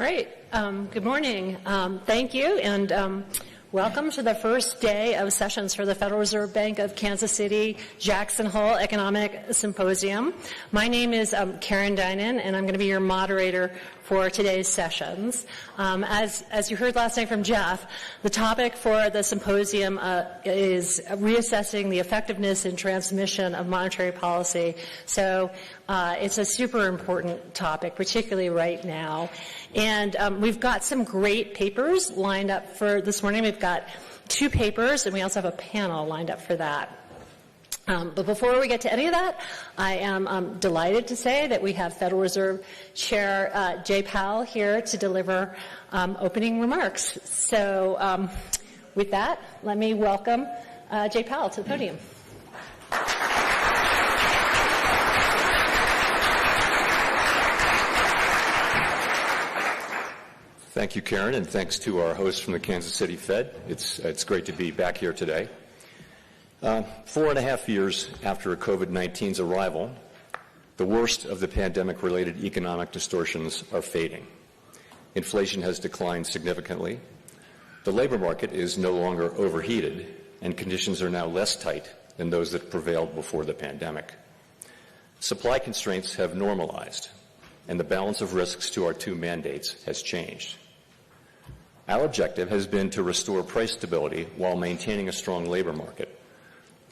All right. Good morning. Thank you, and welcome to the first day of sessions for the Federal Reserve Bank of Kansas City Jackson Hole Economic Symposium. My name is Karen Dinan, and I'm going to be your moderator for today's sessions. As you heard last night from Jeff, the topic for the symposium is reassessing the effectiveness and transmission of monetary policy. So it's a super important topic, particularly right now. And we've got some great papers lined up for this morning. We've got 2 papers, and we also have a panel lined up for that. But before we get to any of that, I am delighted to say that we have Federal Reserve Chair Jay Powell here to deliver opening remarks. So with that, let me welcome Jay Powell to the podium. Thank you, Karen, and thanks to our host from the Kansas City Fed. It's great to be back here today. 4.5 years after COVID-19's arrival, the worst of the pandemic-related economic distortions are fading. Inflation has declined significantly. The labor market is no longer overheated, and conditions are now less tight than those that prevailed before the pandemic. Supply constraints have normalized, and the balance of risks to our 2 mandates has changed. Our objective has been to restore price stability while maintaining a strong labor market,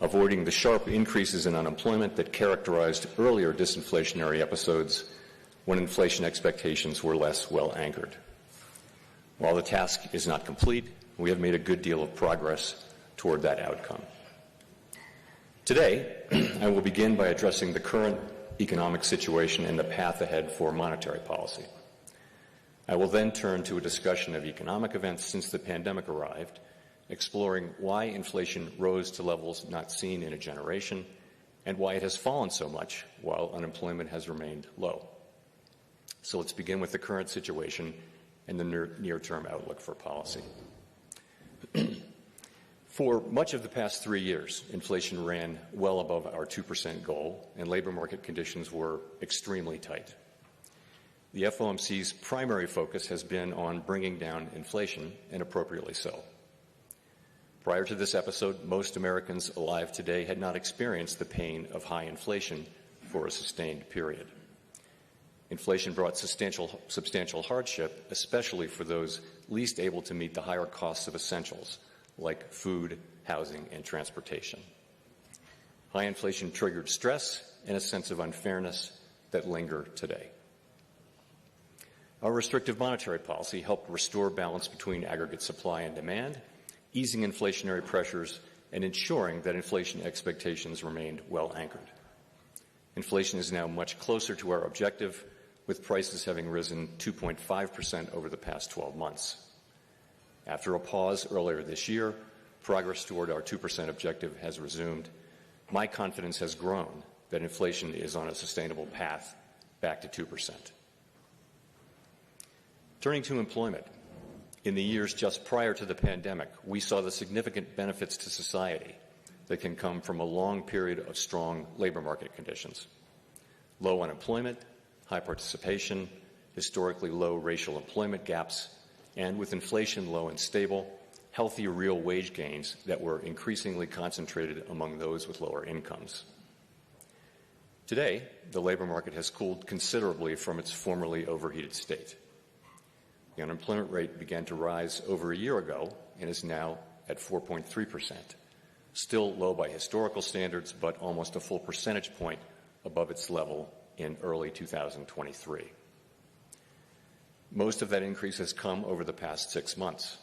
avoiding the sharp increases in unemployment that characterized earlier disinflationary episodes when inflation expectations were less well anchored. While the task is not complete, we have made a good deal of progress toward that outcome. Today, I will begin by addressing the current economic situation and the path ahead for monetary policy. I will then turn to a discussion of economic events since the pandemic arrived, exploring why inflation rose to levels not seen in a generation and why it has fallen so much while unemployment has remained low. So let's begin with the current situation and the near-term outlook for policy. For much of the past 3 years, inflation ran well above our 2% goal, and labor market conditions were extremely tight. The FOMC's primary focus has been on bringing down inflation, and appropriately so. Prior to this episode, most Americans alive today had not experienced the pain of high inflation for a sustained period. Inflation brought substantial hardship, especially for those least able to meet the higher costs of essentials, like food, housing, and transportation. High inflation triggered stress and a sense of unfairness that linger today. Our restrictive monetary policy helped restore balance between aggregate supply and demand, easing inflationary pressures and ensuring that inflation expectations remained well anchored. Inflation is now much closer to our objective, with prices having risen 2.5% over the past 12 months. After a pause earlier this year, progress toward our 2% objective has resumed. My confidence has grown that inflation is on a sustainable path back to 2%. Turning to employment, in the years just prior to the pandemic, we saw the significant benefits to society that can come from a long period of strong labor market conditions. Low unemployment, high participation, historically low racial employment gaps, and with inflation low and stable, healthy real wage gains that were increasingly concentrated among those with lower incomes. Today, the labor market has cooled considerably from its formerly overheated state. The unemployment rate began to rise over a year ago and is now at 4.3%, still low by historical standards, but almost a full percentage point above its level in early 2023. Most of that increase has come over the past 6 months.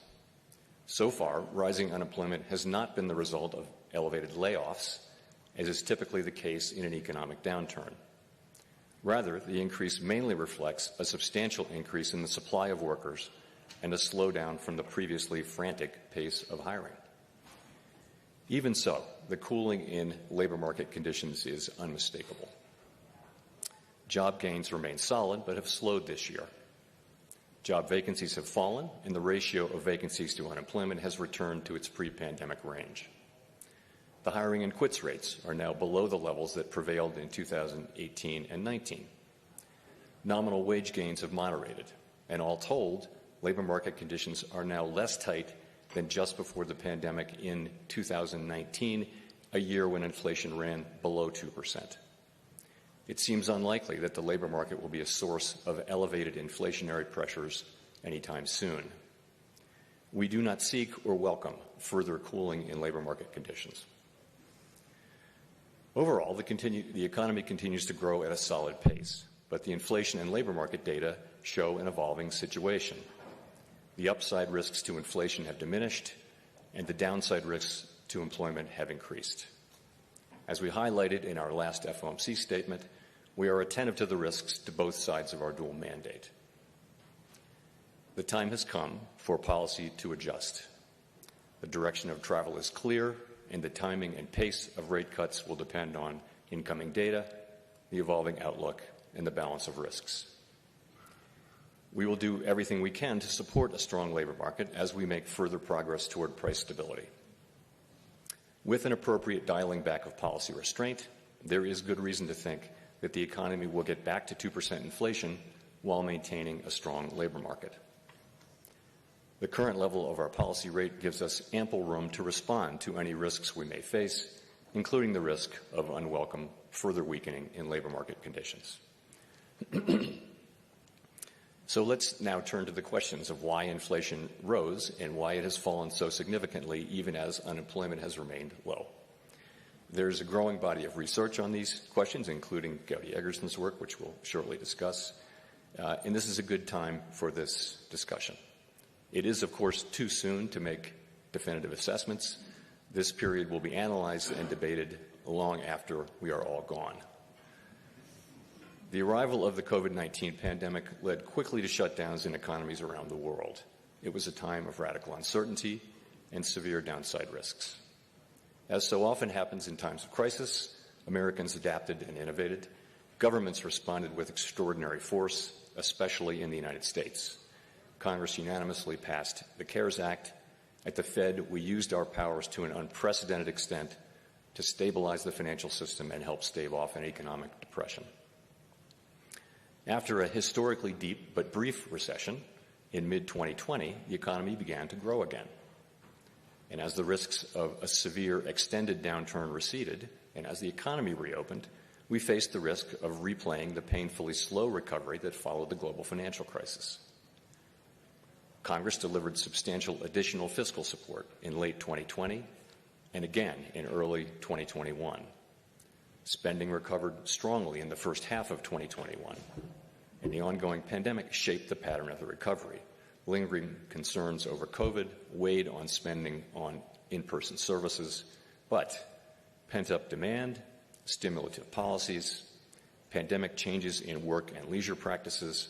So far, rising unemployment has not been the result of elevated layoffs, as is typically the case in an economic downturn. Rather, the increase mainly reflects a substantial increase in the supply of workers and a slowdown from the previously frantic pace of hiring. Even so, the cooling in labor market conditions is unmistakable. Job gains remain solid but have slowed this year. Job vacancies have fallen, and the ratio of vacancies to unemployment has returned to its pre-pandemic range. The hiring and quits rates are now below the levels that prevailed in 2018 and 19. Nominal wage gains have moderated, and all told, labor market conditions are now less tight than just before the pandemic in 2019, a year when inflation ran below 2%. It seems unlikely that the labor market will be a source of elevated inflationary pressures anytime soon. We do not seek or welcome further cooling in labor market conditions. Overall, the economy continues to grow at a solid pace, but the inflation and labor market data show an evolving situation. The upside risks to inflation have diminished, and the downside risks to employment have increased. As we highlighted in our last FOMC statement, we are attentive to the risks to both sides of our dual mandate. The time has come for policy to adjust. The direction of travel is clear, and the timing and pace of rate cuts will depend on incoming data, the evolving outlook, and the balance of risks. We will do everything we can to support a strong labor market as we make further progress toward price stability. With an appropriate dialing back of policy restraint, there is good reason to think that the economy will get back to 2% inflation while maintaining a strong labor market. The current level of our policy rate gives us ample room to respond to any risks we may face, including the risk of unwelcome further weakening in labor market conditions. So let's now turn to the questions of why inflation rose and why it has fallen so significantly even as unemployment has remained low. There's a growing body of research on these questions, including Gowdy Eggerson's work, which we'll shortly discuss, and this is a good time for this discussion. It is, of course, too soon to make definitive assessments. This period will be analyzed and debated long after we are all gone. The arrival of the COVID-19 pandemic led quickly to shutdowns in economies around the world. It was a time of radical uncertainty and severe downside risks. As so often happens in times of crisis, Americans adapted and innovated. Governments responded with extraordinary force, especially in the United States. Congress unanimously passed the CARES Act. At the Fed, we used our powers to an unprecedented extent to stabilize the financial system and help stave off an economic depression. After a historically deep but brief recession, in mid-2020, the economy began to grow again. And as the risks of a severe extended downturn receded, and as the economy reopened, we faced the risk of replaying the painfully slow recovery that followed the global financial crisis. Congress delivered substantial additional fiscal support in late 2020 and again in early 2021. Spending recovered strongly in the first half of 2021, and the ongoing pandemic shaped the pattern of the recovery. Lingering concerns over COVID weighed on spending on in-person services, but pent-up demand, stimulative policies, pandemic changes in work and leisure practices,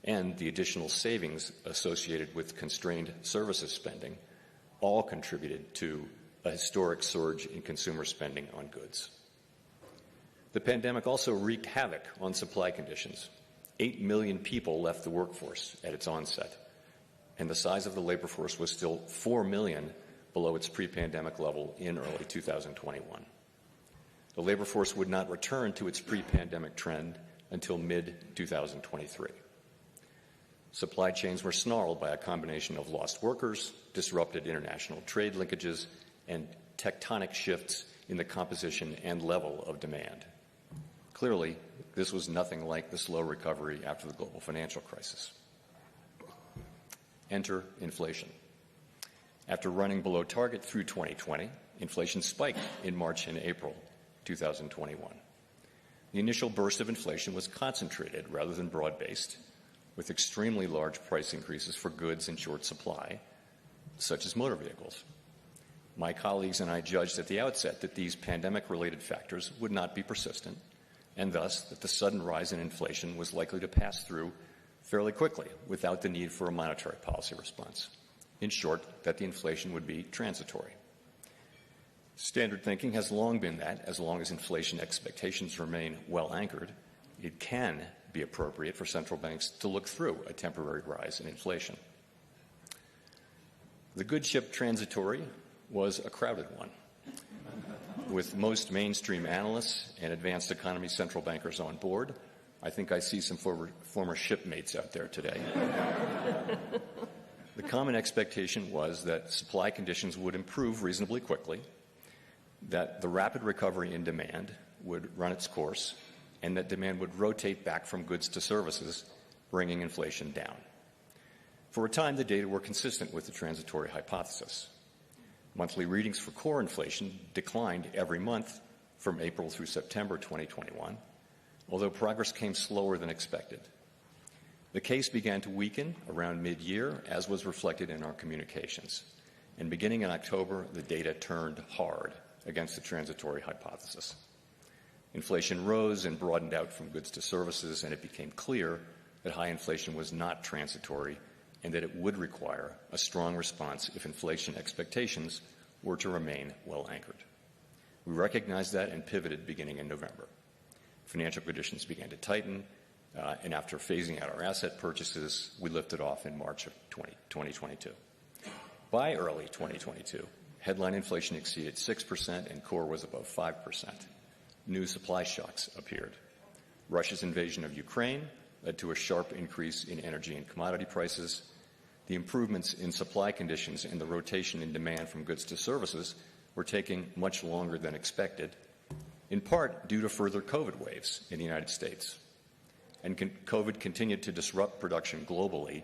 and the additional savings associated with constrained services spending all contributed to a historic surge in consumer spending on goods. The pandemic also wreaked havoc on supply conditions. 8 million people left the workforce at its onset, and the size of the labor force was still 4 million below its pre-pandemic level in early 2021. The labor force would not return to its pre-pandemic trend until mid-2023. Supply chains were snarled by a combination of lost workers, disrupted international trade linkages, and tectonic shifts in the composition and level of demand. Clearly, this was nothing like the slow recovery after the global financial crisis. Enter inflation. After running below target through 2020, inflation spiked in March and April 2021. The initial burst of inflation was concentrated rather than broad-based, with extremely large price increases for goods in short supply, such as motor vehicles. My colleagues and I judged at the outset that these pandemic-related factors would not be persistent, and thus that the sudden rise in inflation was likely to pass through fairly quickly without the need for a monetary policy response. In short, that the inflation would be transitory. Standard thinking has long been that, as long as inflation expectations remain well anchored, it can be appropriate for central banks to look through a temporary rise in inflation. The good ship transitory was a crowded one, with most mainstream analysts and advanced economy central bankers on board. I think I see some former shipmates out there today. The common expectation was that supply conditions would improve reasonably quickly, that the rapid recovery in demand would run its course, and that demand would rotate back from goods to services, bringing inflation down. For a time, the data were consistent with the transitory hypothesis. Monthly readings for core inflation declined every month from April through September 2021, although progress came slower than expected. The case began to weaken around mid-year, as was reflected in our communications. And beginning in October, the data turned hard against the transitory hypothesis. Inflation rose and broadened out from goods to services, and it became clear that high inflation was not transitory and that it would require a strong response if inflation expectations were to remain well anchored. We recognized that and pivoted beginning in November. Financial conditions began to tighten, and after phasing out our asset purchases, we lifted off in March of 2022. By early 2022, headline inflation exceeded 6% and core was above 5%. New supply shocks appeared. Russia's invasion of Ukraine led to a sharp increase in energy and commodity prices. The improvements in supply conditions and the rotation in demand from goods to services were taking much longer than expected, in part due to further COVID waves in the United States. And COVID continued to disrupt production globally,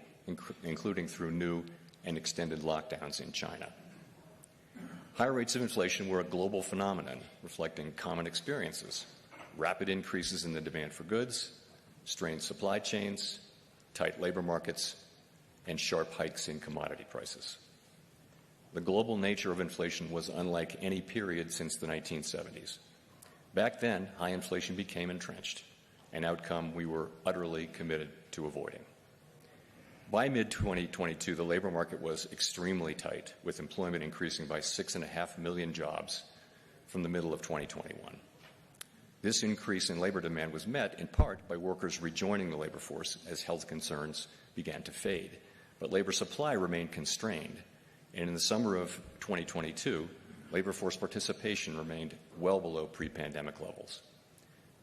including through new and extended lockdowns in China. Higher rates of inflation were a global phenomenon reflecting common experiences: rapid increases in the demand for goods, strained supply chains, tight labor markets, and sharp hikes in commodity prices. The global nature of inflation was unlike any period since the 1970s. Back then, high inflation became entrenched, an outcome we were utterly committed to avoiding. By mid-2022, the labor market was extremely tight, with employment increasing by 6.5 million jobs from the middle of 2021. This increase in labor demand was met in part by workers rejoining the labor force as health concerns began to fade. But labor supply remained constrained, and in the summer of 2022, labor force participation remained well below pre-pandemic levels.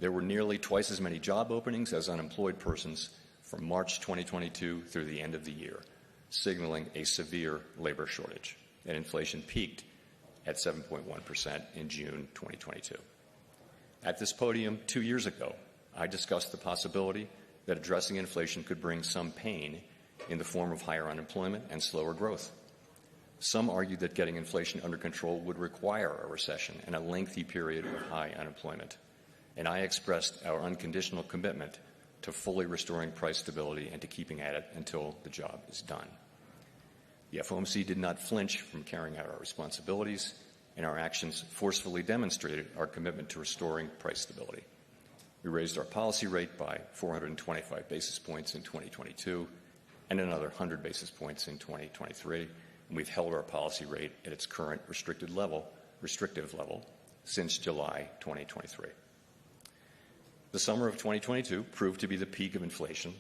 There were nearly twice as many job openings as unemployed persons from March 2022 through the end of the year, signaling a severe labor shortage, and inflation peaked at 7.1% in June 2022. At this podium 2 years ago, I discussed the possibility that addressing inflation could bring some pain in the form of higher unemployment and slower growth. Some argued that getting inflation under control would require a recession and a lengthy period of high unemployment, and I expressed our unconditional commitment to fully restoring price stability and to keeping at it until the job is done. The FOMC did not flinch from carrying out our responsibilities, and our actions forcefully demonstrated our commitment to restoring price stability. We raised our policy rate by 425 basis points in 2022 and another 100 basis points in 2023, and we've held our policy rate at its current restrictive level since July 2023. The summer of 2022 proved to be the peak of inflation.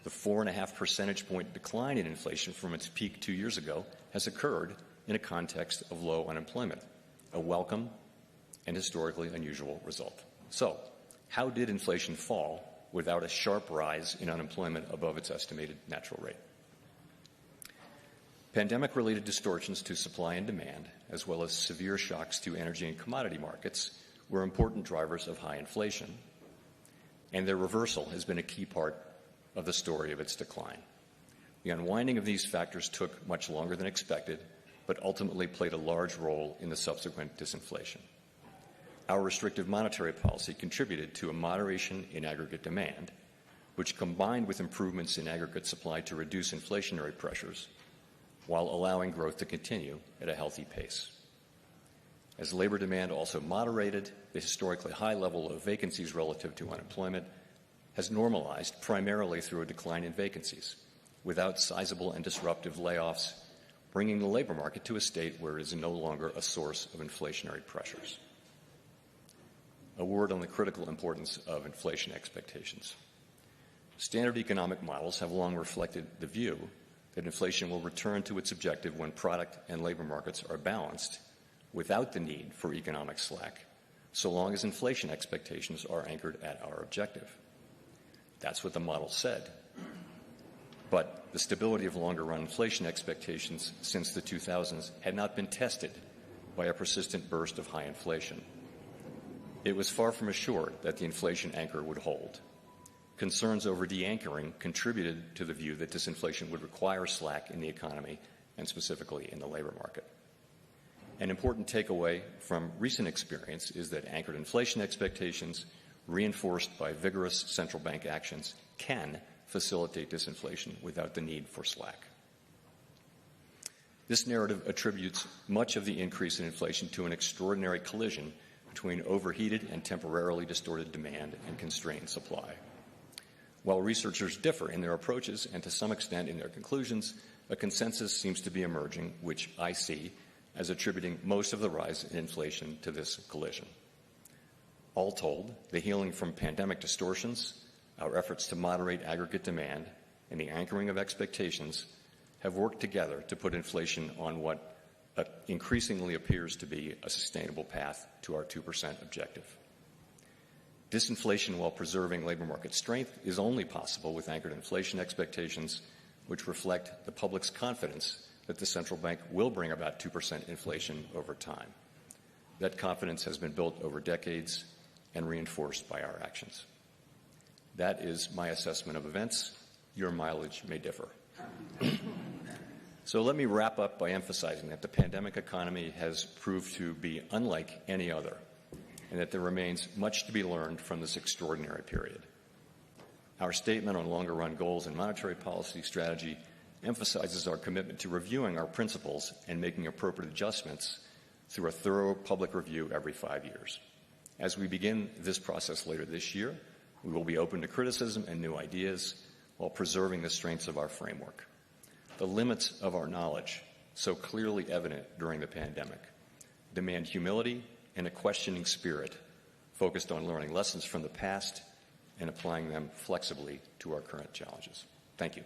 The 4.5 percentage point decline in inflation from its peak 2 years ago has occurred in a context of low unemployment, a welcome and historically unusual result. So, how did inflation fall without a sharp rise in unemployment above its estimated natural rate? Pandemic-related distortions to supply and demand, as well as severe shocks to energy and commodity markets, were important drivers of high inflation, and their reversal has been a key part of the story of its decline. The unwinding of these factors took much longer than expected, but ultimately played a large role in the subsequent disinflation. Our restrictive monetary policy contributed to a moderation in aggregate demand, which combined with improvements in aggregate supply to reduce inflationary pressures, while allowing growth to continue at a healthy pace. As labor demand also moderated, the historically high level of vacancies relative to unemployment has normalized primarily through a decline in vacancies, without sizable and disruptive layoffs, bringing the labor market to a state where it is no longer a source of inflationary pressures. A word on the critical importance of inflation expectations. Standard economic models have long reflected the view that inflation will return to its objective when product and labor markets are balanced without the need for economic slack, so long as inflation expectations are anchored at our objective. That's what the model said. But the stability of longer-run inflation expectations since the 2000s had not been tested by a persistent burst of high inflation. It was far from assured that the inflation anchor would hold. Concerns over de-anchoring contributed to the view that disinflation would require slack in the economy and specifically in the labor market. An important takeaway from recent experience is that anchored inflation expectations, reinforced by vigorous central bank actions, can facilitate disinflation without the need for slack. This narrative attributes much of the increase in inflation to an extraordinary collision between overheated and temporarily distorted demand and constrained supply. While researchers differ in their approaches and to some extent in their conclusions, a consensus seems to be emerging, which I see as attributing most of the rise in inflation to this collision. All told, the healing from pandemic distortions, our efforts to moderate aggregate demand, and the anchoring of expectations have worked together to put inflation on what increasingly appears to be a sustainable path to our 2% objective. Disinflation while preserving labor market strength is only possible with anchored inflation expectations, which reflect the public's confidence that the central bank will bring about 2% inflation over time. That confidence has been built over decades and reinforced by our actions. That is my assessment of events. Your mileage may differ. So let me wrap up by emphasizing that the pandemic economy has proved to be unlike any other, and that there remains much to be learned from this extraordinary period. Our statement on longer-run goals and monetary policy strategy emphasizes our commitment to reviewing our principles and making appropriate adjustments through a thorough public review every 5 years. As we begin this process later this year, we will be open to criticism and new ideas while preserving the strengths of our framework. The limits of our knowledge, so clearly evident during the pandemic, demand humility and a questioning spirit focused on learning lessons from the past and applying them flexibly to our current challenges. Thank you.